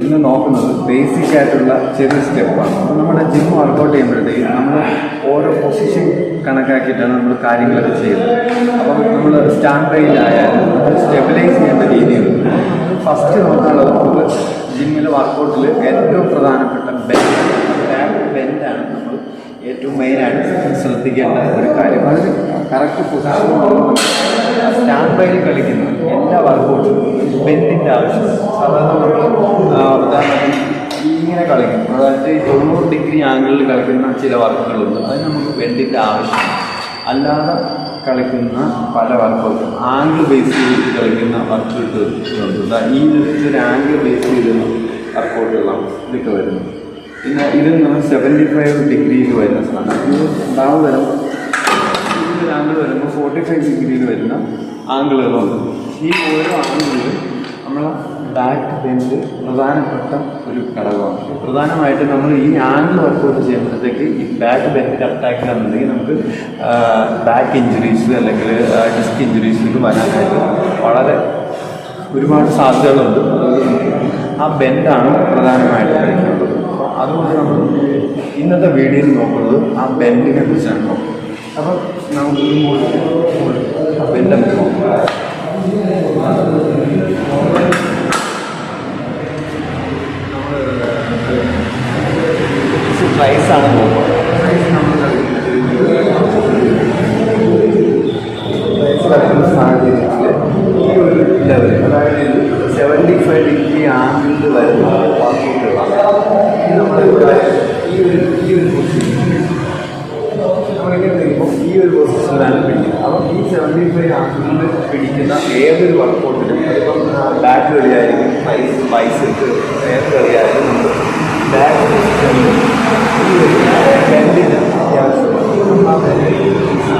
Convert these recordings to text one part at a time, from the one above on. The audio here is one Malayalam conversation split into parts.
ഇന്ന് നോക്കുന്നത് ബേസിക് ആയിട്ടുള്ള ചെറിയ സ്റ്റെപ്പാണ്. അപ്പോൾ നമ്മുടെ ജിം വർക്കൗട്ട് ചെയ്യുമ്പോഴത്തേക്കും നമ്മൾ ഓരോ പൊസിഷൻ കണക്കാക്കിയിട്ടാണ് നമ്മൾ കാര്യങ്ങളൊക്കെ ചെയ്യുന്നത്. അപ്പം നമ്മൾ സ്റ്റാൻഡ് ബൈയിലായാലും സ്റ്റെബിലൈസ് ചെയ്യേണ്ട രീതിയുണ്ട്. ഫസ്റ്റ് നോക്കാനുള്ളത് നമുക്ക് ജിമ്മിലെ വർക്കൗട്ടിൽ ഏറ്റവും പ്രധാനപ്പെട്ട ബെൻഡാണ് നമ്മൾ ഏറ്റവും മെയിനായിട്ട് ശ്രദ്ധിക്കേണ്ട ഒരു കാര്യം. അതിന് കറക്റ്റ് പൊസിഷൻ സ്റ്റാൻഡ് ബൈയിൽ കളിക്കുന്ന എല്ലാ വർക്കൗട്ടും ബെൻഡിൻ്റെ ആവശ്യമുണ്ട്. സാധാരണ ഉദാഹരണത്തിന് ഇങ്ങനെ കളിക്കും, അതായത് 90 ഡിഗ്രി ആംഗിളിൽ കളിക്കുന്ന ചില വർക്കുകളുണ്ട്, അത് നമുക്ക് ബെൻഡിൻ്റെ ആവശ്യമാണ്. അല്ലാതെ കളിക്കുന്ന പല വർക്കൗട്ടും ആംഗിൾ ബേസ് ചെയ്ത് കളിക്കുന്ന വർക്കുകളുണ്ട്. ഈ ഒരു ആംഗിൾ ബേസ് ചെയ്തുള്ള വർക്കൗട്ടുകളാണ് ഇതൊക്കെ വരുന്നത്. പിന്നെ ഇത് നമ്മൾ 75 ഡിഗ്രിയിൽ വരുന്ന സാധനം. ഇത് ഉണ്ടാവ് വരുമ്പോൾ ഈ ആംഗിൾ വരുമ്പോൾ 45 ഡിഗ്രിയിൽ വരുന്ന ആംഗിളുകളുണ്ട്. ഈ ഓരോ ആംഗിളിലും നമ്മൾ ബാക്ക് ബെൻഡ് പ്രധാനപ്പെട്ട ഒരു ഘടകമാണ്. പ്രധാനമായിട്ടും നമ്മൾ ഈ ആംഗിൾ വർക്കൗട്ട് ചെയ്യുമ്പോഴത്തേക്ക് ഈ ബാക്ക് ബെൻഡ് കറക്റ്റാക്കുക എന്നുണ്ടെങ്കിൽ നമുക്ക് ബാക്ക് ഇഞ്ചുറീസ് അല്ലെങ്കിൽ ഡിസ്ക് ഇഞ്ചുറീസിലേക്ക് വരാനായിട്ട് വളരെ ഒരുപാട് സാധ്യതകളുണ്ട്. ആ ബെൻഡാണ് പ്രധാനമായിട്ട് കഴിക്കുന്നത്. അപ്പോൾ അതുകൊണ്ട് നമ്മൾ ഇന്നത്തെ വീഡിയോയിൽ നോക്കുന്നത് ആ ബെൻഡിനെ കുറിച്ചാണ് നോക്കുന്നത്. അപ്പോൾ നമുക്ക് ആ ബെൻഡ് നോക്കാം. പ്രൈസാണ് നോക്കുക. പ്രൈസ് നമ്മൾ കളിക്കുന്ന സാഹചര്യത്തിൽ ഈ ഒരു ലെവൽ, അതായത് 75 ഡിഗ്രി ആംഗിളിൽ വരുന്ന വർക്കൗട്ടുകളാണ്. ഇത് നമ്മളിവിടെ ഈ ഒരു പൊസിഷൻ നമ്മളിങ്ങനെ നിൽക്കുമ്പോൾ ഈ ഒരു പൊസിഷനിലാണ് പിടിക്കുന്നത്. അപ്പം ഈ 75 ആംഗിളിൽ പിടിക്കുന്ന ഏതൊരു വർക്കൗട്ടിലും, അതിപ്പം ബാക്ക് കളിയായിരിക്കും, ബൈസെപ്പ് ഏത് കളിയായാലും നമ്മൾ ബാക്ക് പൊസിഷനിൽ ഈ ഒരു ബെൻഡിന് അത്യാവശ്യമാണ്. ആ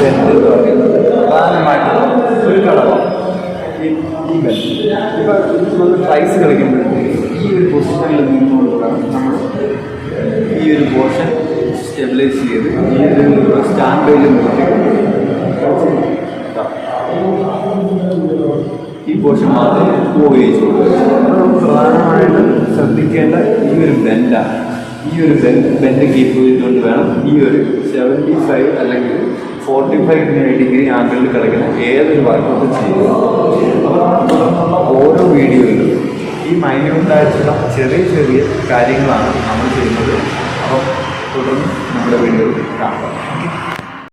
ബെൻഡ് എന്ന് പറയുന്നത് പ്രധാനമായിട്ടും ഒരു ഘടകമാണ്. ഈ ബെൻഡ് ഇപ്പം നമ്മൾ പ്രൈസ് കളിക്കുമ്പോഴത്തേക്ക് ഈ ഒരു പൊസിഷനിൽ നിന്നുകൊണ്ട് വേണം നമ്മൾ ഈ ഒരു പോർഷൻ സ്റ്റെബിലൈസ് ചെയ്ത് ഈ ഒരു സ്റ്റാൻഡ് ബൈയിൽ നിർത്തിക്കൊണ്ട് ഈ പോർഷൻ മാത്രം ഉപയോഗിച്ച് കൊടുക്കുക. അപ്പോൾ നമുക്ക് പ്രധാനമായിട്ടും ശ്രദ്ധിക്കേണ്ട ഈ ഒരു ബെൻഡാണ്. ഈ ഒരു ബെൻഡ് കീപ്പ് ചെയ്തുകൊണ്ട് വേണം ഈ ഒരു 75 അല്ലെങ്കിൽ 45 ഡിഗ്രി ആംഗിളിൽ കളിക്കുന്ന ഏതൊരു വർക്കൗട്ടും ചെയ്യുക. അപ്പോൾ ഓരോ വീഡിയോയിലും ഈ മൈന്യൂട്ടായിട്ടുള്ള ചെറിയ ചെറിയ കാര്യങ്ങളാണ് നമ്മൾ ചെയ്യുന്നത്. അപ്പോൾ തുടർന്ന് നമ്മുടെ വീഡിയോ കാണാം.